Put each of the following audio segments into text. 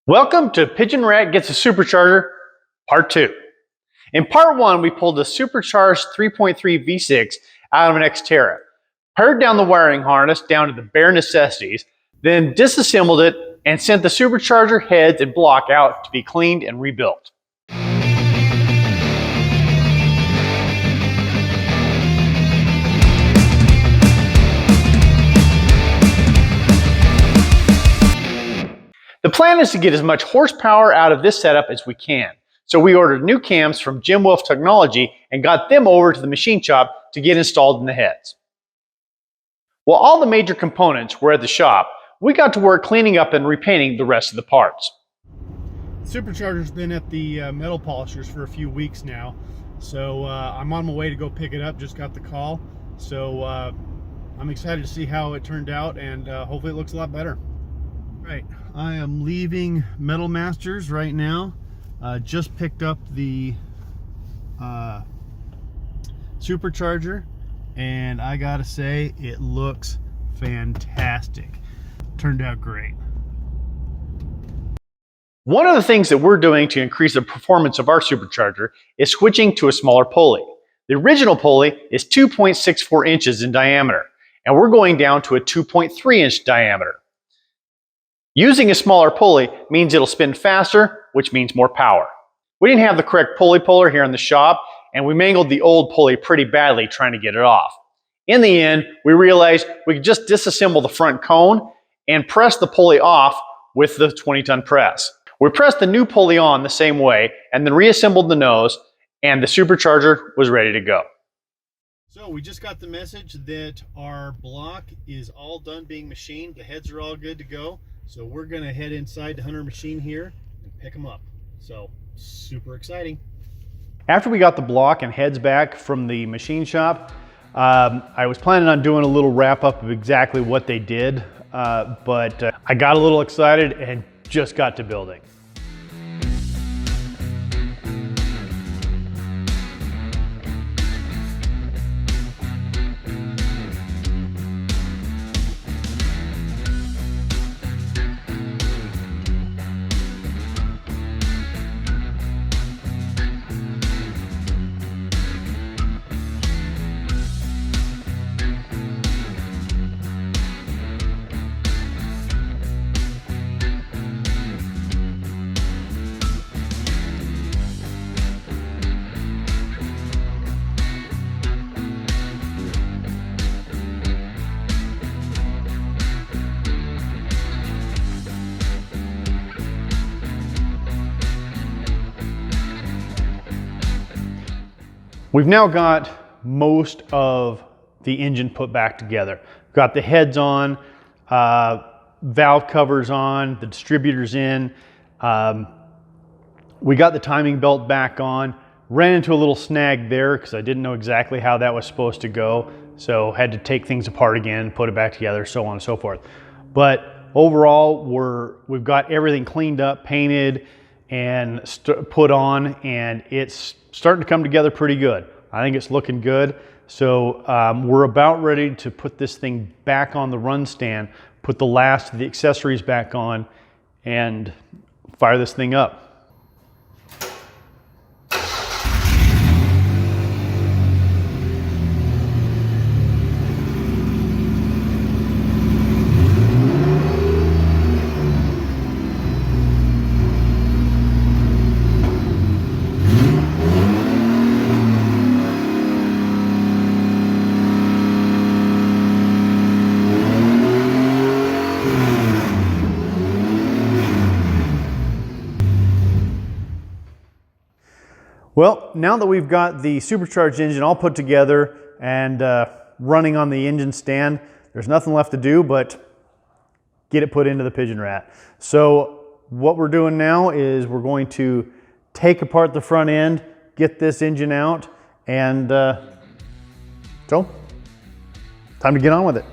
Welcome to Pigeonrat Gets a Supercharger, Part 2. In Part 1, we pulled a supercharged 3.3 V6 out of an xterra, pared down the wiring harness down to the bare necessities, then disassembled it and sent the supercharger heads and block out to be cleaned and rebuilt. The plan is to get as much horsepower out of this setup as we can. So we ordered new cams from Jim Wolf Technology and got them over to the machine shop to get installed in the heads. While all the major components were at the shop, we got to work cleaning up and repainting the rest of the parts. Supercharger's been at the metal polishers for a few weeks now, so I'm on my way to go pick it up. Just got the call, so I'm excited to see how it turned out, and hopefully it looks a lot better. Right, I am leaving Metal Masters right now. Just picked up the Supercharger, and I gotta say it looks fantastic. Turned out great. One of the things that we're doing to increase the performance of our supercharger is switching to a smaller pulley. The original pulley is 2.64 inches in diameter, and we're going down to a 2.3 inch diameter. Using a smaller pulley means it'll spin faster, which means more power. We didn't have the correct pulley puller here in the shop, and we mangled the old pulley pretty badly trying to get it off. In the end, we realized we could just disassemble the front cone and press the pulley off with the 20-ton press. We pressed the new pulley on the same way and then reassembled the nose, and the supercharger was ready to go. So we just got the message that our block is all done being machined. The heads are all good to go. So we're gonna head inside the Hunter machine here and pick them up. So super exciting. After we got the block and heads back from the machine shop, I was planning on doing a little wrap up of exactly what they did, but I got a little excited and just got to building. We've now got most of the engine put back together. We've got the heads on, valve covers on, the distributors in. We got the timing belt back on. Ran into a little snag there because I didn't know exactly how that was supposed to go. So had to take things apart again, put it back together, so on and so forth. But overall, we've got everything cleaned up, painted, and put on, and it's starting to come together pretty good. I think it's looking good. So we're about ready to put this thing back on the run stand, put the last of the accessories back on, and fire this thing up. Well, now that we've got the supercharged engine all put together and running on the engine stand, there's nothing left to do but get it put into the Pigeonrat. So what we're doing now is we're going to take apart the front end, get this engine out, and so time to get on with it.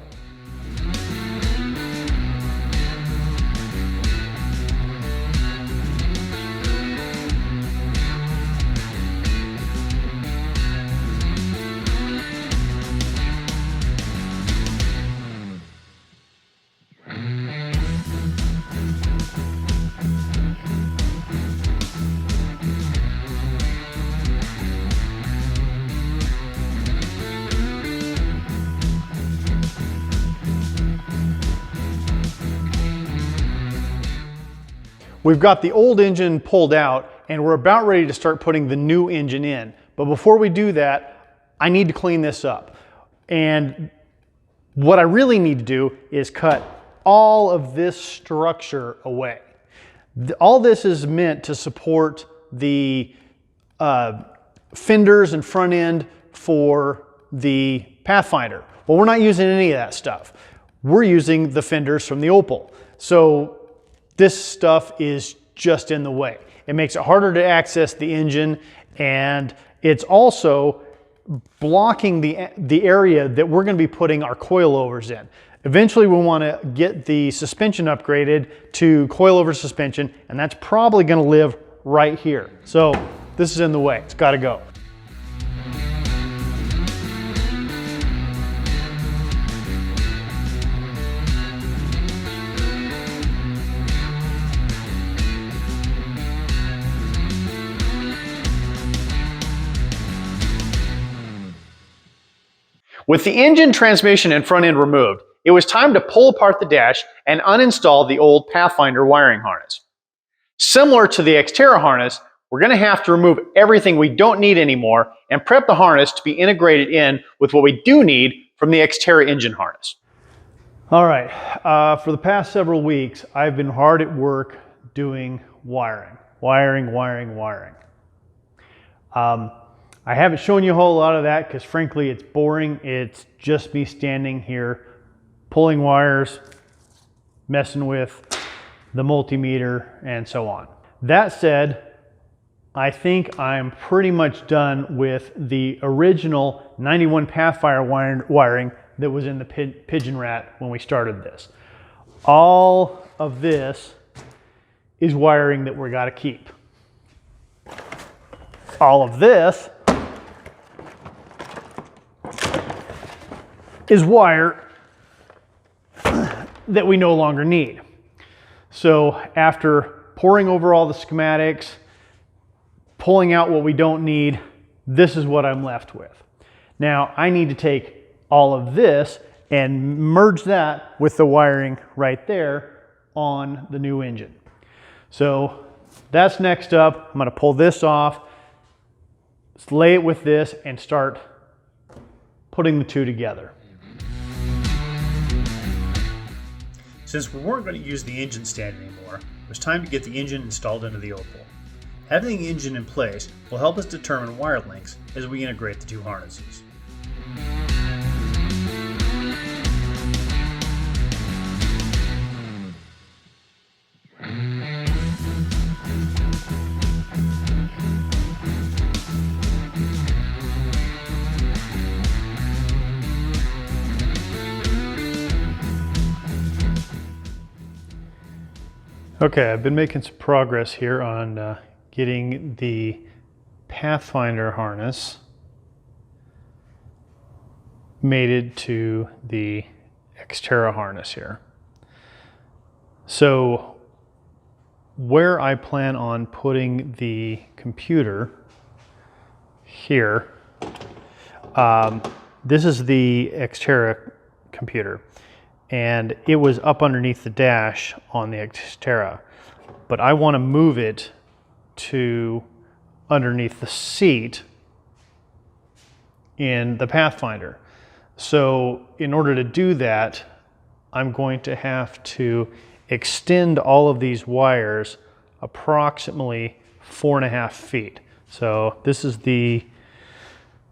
We've got the old engine pulled out and we're about ready to start putting the new engine in. But before we do that, I need to clean this up. And what I really need to do is cut all of this structure away. All this is meant to support the fenders and front end for the Pathfinder. Well, we're not using any of that stuff. We're using the fenders from the Opel. So this stuff is just in the way. It makes it harder to access the engine, and it's also blocking the area that we're going to be putting our coilovers in. Eventually we want to get the suspension upgraded to coilover suspension, and that's probably going to live right here. So this is in the way. It's got to go. With the engine, transmission, and front end removed, it was time to pull apart the dash and uninstall the old Pathfinder wiring harness. Similar to the Xterra harness, we're going to have to remove everything we don't need anymore and prep the harness to be integrated in with what we do need from the Xterra engine harness. All right, for the past several weeks, I've been hard at work doing wiring. I haven't shown you a whole lot of that because frankly it's boring. It's just me standing here pulling wires, messing with the multimeter and so on. That said, I think I'm pretty much done with the original 91 Pathfinder wiring that was in the Pigeonrat when we started this. All of this is wiring that we got to keep. All of this is wire that we no longer need. So after poring over all the schematics, pulling out what we don't need, this is what I'm left with. Now I need to take all of this and merge that with the wiring right there on the new engine. So that's next up. I'm going to pull this off, lay it with this, and start putting the two together. Since we weren't going to use the engine stand anymore, it was time to get the engine installed into the Opel. Having the engine in place will help us determine wire lengths as we integrate the two harnesses. Okay, I've been making some progress here on getting the Pathfinder harness mated to the Xterra harness here. So where I plan on putting the computer here, this is the Xterra computer, and it was up underneath the dash on the Xterra, but I want to move it to underneath the seat in the Pathfinder. So in order to do that, I'm going to have to extend all of these wires approximately 4.5 feet. So this is the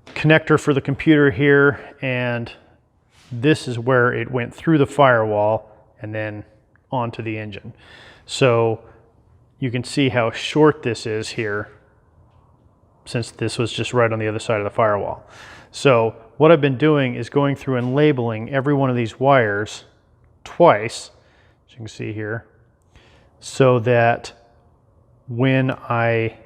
connector for the computer here, and this is where it went through the firewall and then onto the engine. So you can see how short this is here, since this was just right on the other side of the firewall. So what I've been doing is going through and labeling every one of these wires twice, as you can see here, so that when I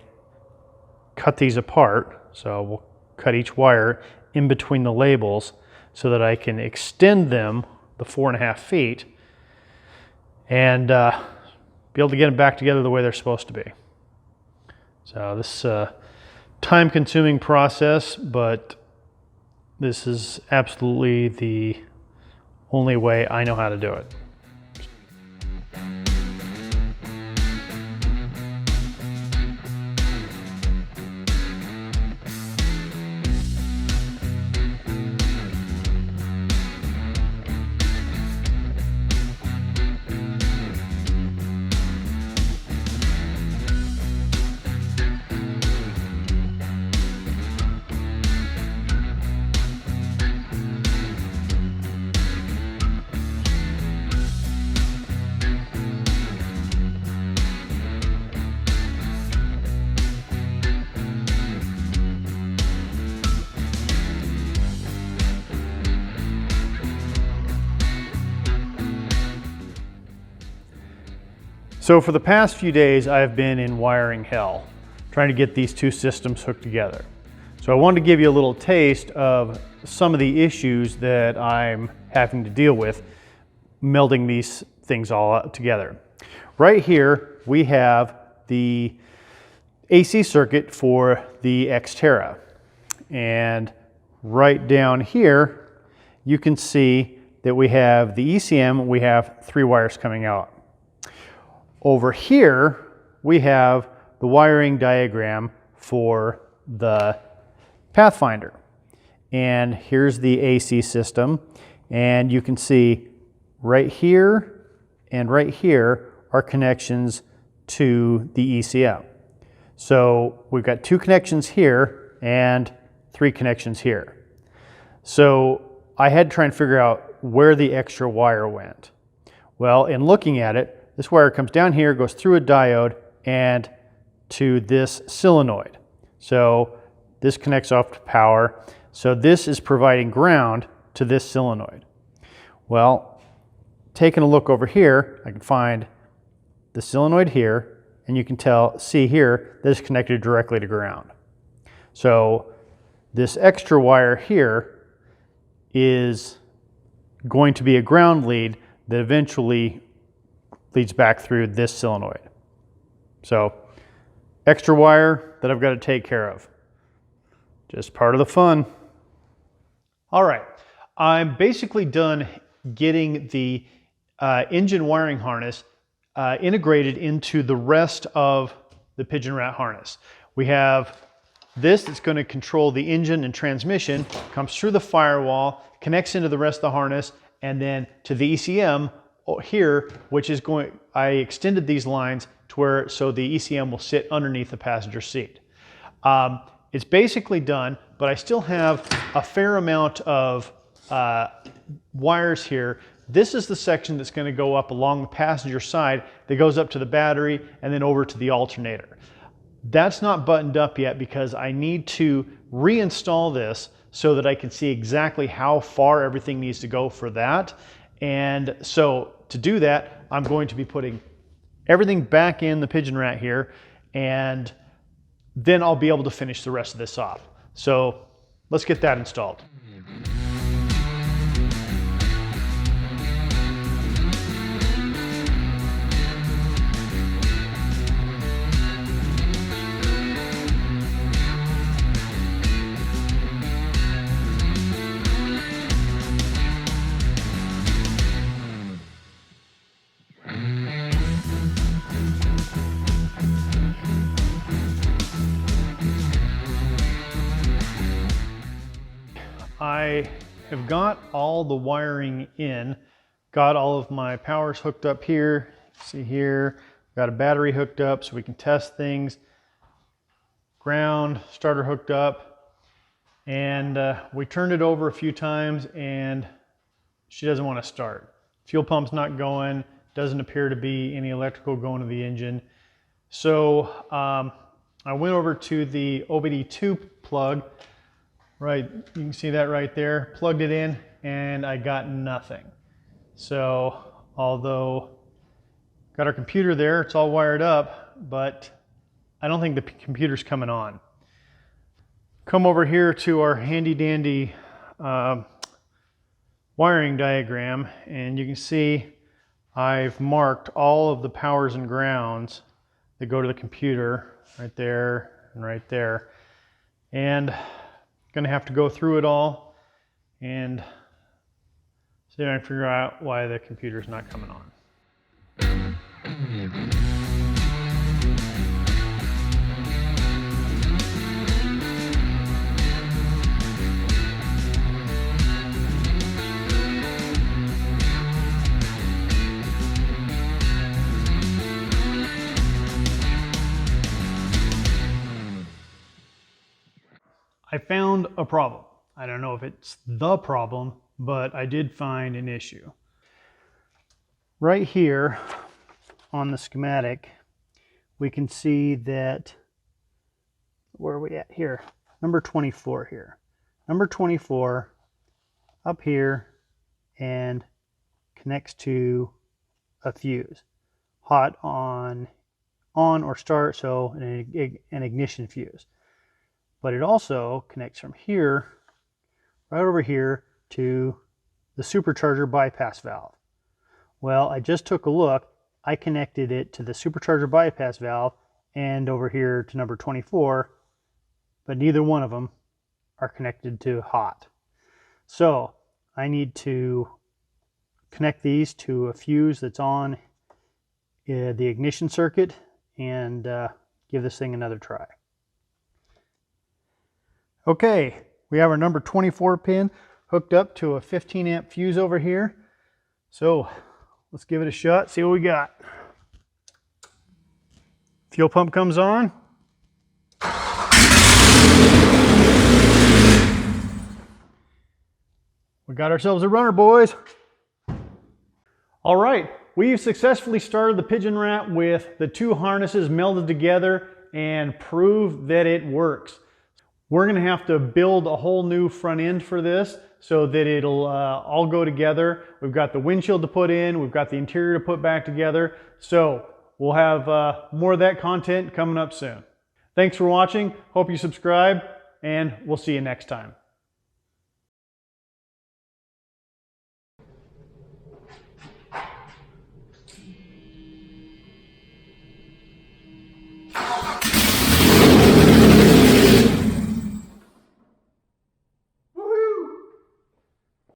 cut these apart, so we'll cut each wire in between the labels so that I can extend them the 4.5 feet and be able to get them back together the way they're supposed to be. So this time-consuming process, but this is absolutely the only way I know how to do it. So for the past few days, I've been in wiring hell, trying to get these two systems hooked together. So I wanted to give you a little taste of some of the issues that I'm having to deal with melding these things all together. Right here, we have the AC circuit for the xterra. And right down here, you can see that we have the ECM, we have 3 wires coming out. Over here, we have the wiring diagram for the Pathfinder. And here's the AC system. And you can see right here and right here are connections to the ECM. So we've got 2 connections here and 3 connections here. So I had to try and figure out where the extra wire went. Well, in looking at it, this wire comes down here, goes through a diode, and to this solenoid. So this connects off to power. So this is providing ground to this solenoid. Well, taking a look over here, I can find the solenoid here, and you can see here that it's connected directly to ground. So this extra wire here is going to be a ground lead that eventually leads back through this solenoid. So extra wire that I've got to take care of. Just part of the fun. All right, I'm basically done getting the engine wiring harness integrated into the rest of the Pigeonrat harness. We have this that's going to control the engine and transmission, comes through the firewall, connects into the rest of the harness, and then to the ECM here, which is I extended these lines to where, so the ECM will sit underneath the passenger seat. It's basically done, but I still have a fair amount of wires here. This is the section that's going to go up along the passenger side that goes up to the battery and then over to the alternator. That's not buttoned up yet because I need to reinstall this so that I can see exactly how far everything needs to go for that. And so to do that, I'm going to be putting everything back in the Pigeonrat here, and then I'll be able to finish the rest of this off. So let's get that installed. I have got all the wiring in, got all of my powers hooked up here. See here, got a battery hooked up so we can test things. Ground, starter hooked up, and we turned it over a few times and she doesn't want to start. Fuel pump's not going, doesn't appear to be any electrical going to the engine. So I went over to the OBD2 plug. Right, you can see that right there, plugged it in, and I got nothing. So, although got our computer there, it's all wired up, but I don't think the computer's coming on. Come over here to our handy dandy wiring diagram, and you can see I've marked all of the powers and grounds that go to the computer, right there and right there. And going to have to go through it all and see if I can figure out why the computer's not coming on. I found a problem. I don't know if it's the problem, but I did find an issue. Right here on the schematic, we can see that, where are we at here? Number 24 here. Number 24 up here and connects to a fuse. hot on or start, so an ignition fuse. But it also connects from here, right over here, to the supercharger bypass valve. Well, I just took a look. I connected it to the supercharger bypass valve and over here to number 24, but neither one of them are connected to hot. So I need to connect these to a fuse that's on the ignition circuit and give this thing another try. Okay, we have our number 24 pin hooked up to a 15 amp fuse over here. So let's give it a shot, see what we got. Fuel pump comes on. We got ourselves a runner, boys. All right, we've successfully started the Pigeonrat with the two harnesses melded together and proved that it works. We're gonna have to build a whole new front end for this so that it'll all go together. We've got the windshield to put in, we've got the interior to put back together. So we'll have more of that content coming up soon. Thanks for watching, hope you subscribe, and we'll see you next time.